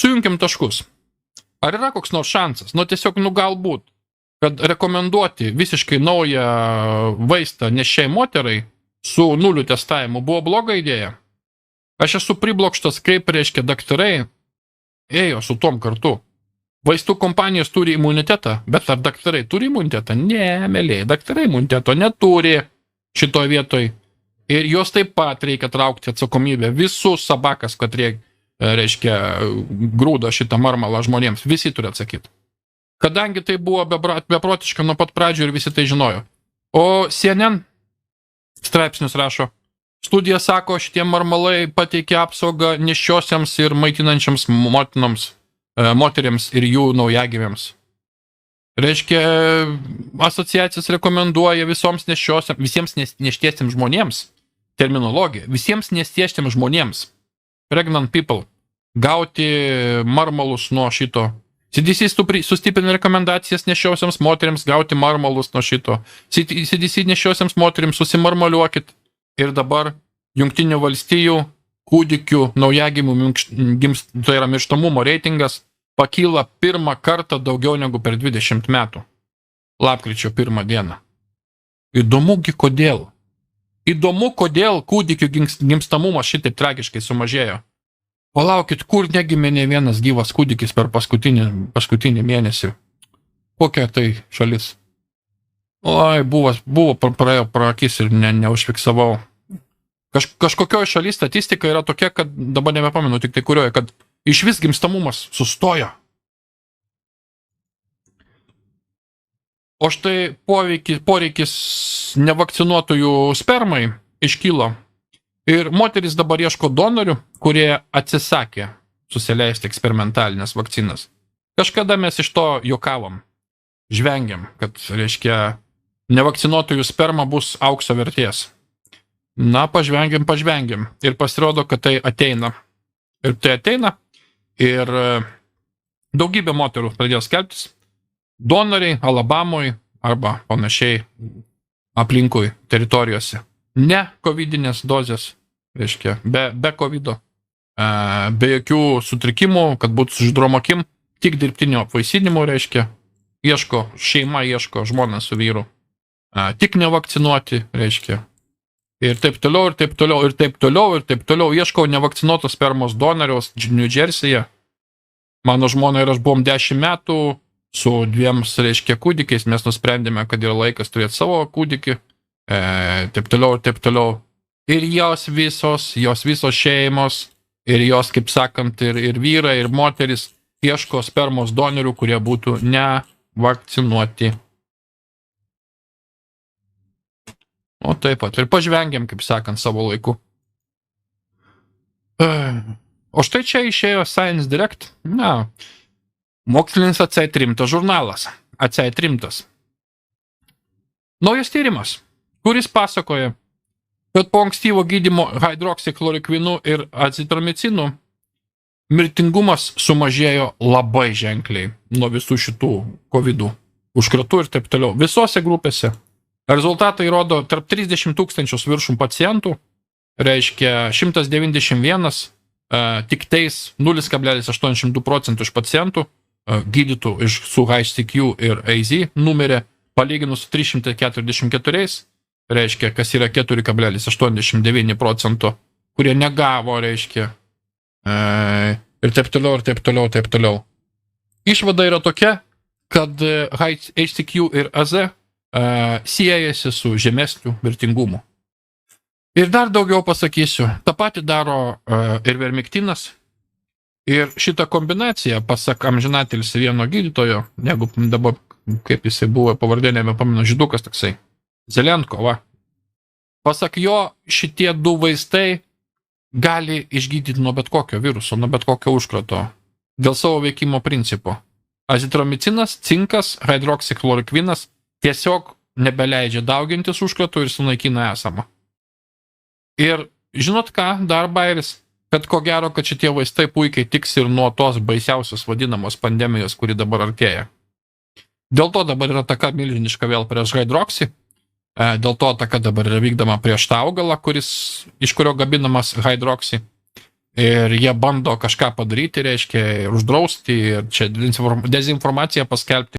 Sujunkim taškus. Ar yra koks nors šansas? Tiesiog, galbūt, kad rekomenduoti visiškai naują vaistą neščiai moterai su nuliu testavimu buvo bloga idėja? Aš esu priblokštas, kaip, reiškia, daktarai ėjo su tom kartu. Vaistų kompanijos turi imunitetą, bet ar daktarai turi imunitetą? Ne, mėlyje, daktarai imuniteto neturi šitoj vietoj. Ir jos taip pat reikia traukti atsakomybę. Visus sabakas, kad reiškia, grūda šitą marmalą žmonėms. Visi turi atsakyti. Kadangi tai buvo beprotiška nuo pat pradžių ir visi tai žinojo. O CNN straipsnius rašo. Studija sako, šitie marmalai pateikia apsaugą nėščiosiams ir maitinančiams moteriams ir jų naujagimėms. Reiškia, asociacijos rekomenduoja visiems nėštiesiems žmonėms, terminologija, visiems nėštiesiems žmonėms, pregnant people, gauti marmalus nuo šito. CDC sustiprina rekomendacijas nėščiosiams moteriams gauti marmalus nuo šito. CDC nėščiosiams moteriams susimarmaliuokit. Ir dabar Jungtinių valstijų kūdikių naujagimių tai yra mirštamumo reitingas pakyla pirmą kartą daugiau negu per 20 metų. Lapkričio 1 dieną. Įdomugi kodėl? Įdomu, kodėl kūdikių gimstamumas šitaip tragiškai sumažėjo. Palaukit, kur negimė ne vienas gyvas kūdikis per paskutinį mėnesį? Kokia tai šalis? Oi, buvo praėjo prakis ir neužfiksavau. Kažkokioj šaly statistika yra tokia, kad dabar nebepamenu tik tai kurioje, kad iš vis gimstamumas sustoja. O štai poreikis nevakcinuotųjų spermai iškylo. Ir moteris dabar ieško donorių, kurie atsisakė susileisti eksperimentalinės vakcinas. Kažkada mes iš to juokavom. Žvengiam, kad, reiškia, nevakcinuotųjų sperma bus aukso vertės. Na, pažvengiam. Ir pasirodo, kad tai ateina. Ir daugybė moterų pradėjo skelbtis. Donoriai Alabamoje arba panašiai aplinkui teritorijose. Ne covidinės dozės, reiškia, be covido, be jokių sutrikimų, kad būtų su žydrom akim, tik dirbtinio apvaisinimo, reiškia. Šeima ieško žmoną su vyru. Tik nevakcinuoti, reiškia. Ir taip toliau. Ieškau nevakcinuotos spermos donoriaus New Jersey'e. Mano žmona ir aš buvom 10 metų su 2, reiškia, kūdikiais. Mes nusprendėme, kad yra laikas turėti savo kūdikį. Taip toliau. Ir jos visos šeimos, ir jos, kaip sakant, ir vyrai, ir moteris ieško spermos donorių, kurie būtų nevakcinuoti. O taip pat. Ir pažvengiam, kaip sakant, savo laiku. O štai čia išėjo Science Direct. Mokslinis atseit rimtas žurnalas. Atseit rimtas. Naujas tyrimas, kuris pasakoja, kad po ankstyvo gydymo hidroksiklorikvinu ir azitromicinu mirtingumas sumažėjo labai ženkliai nuo visų šitų covidų, užkratų ir taip toliau. Visose grupėse. Rezultatai rodo tarp 30 000 viršum pacientų, reiškia 191, tik tais 0,82% iš pacientų gydytų su HCQ ir AZ numerė, palyginus 344, reiškia, kas yra 4,89%, kurie negavo, reiškia, ir taip toliau. Išvada yra tokia, kad HCQ ir AZ siejasi su žemesniu mirtingumu. Ir dar daugiau pasakysiu, tą patį daro ir vermiktinas. Ir šitą kombinaciją, pasak amžinatilis vieno gydytojo, negu dabar, kaip jisai buvo pavardė, nebepamenu, žydukas toksai, Zelenko, va. Pasak jo, šitie 2 vaistai gali išgydyti nuo bet kokio viruso, nuo bet kokio užkrato, dėl savo veikimo principo. Azitromicinas, cinkas, hidroksiklorikvinas tiesiog nebeleidžia daugintis užkratų ir sunaikina esamą. Ir žinot ką, dar bairis, kad ko gero, kad šitie vaistai puikiai tiks ir nuo tos baisiausios vadinamos pandemijos, kuri dabar artėja. Dėl to dabar yra ataka milžiniška vėl prieš hidroksį, dėl to ataka dabar yra vykdoma prieš tą augalą, iš kurio gabinamas hidroksį. ir jie bando kažką padaryti, reiškia, ir uždrausti, ir čia dezinformaciją paskelbti.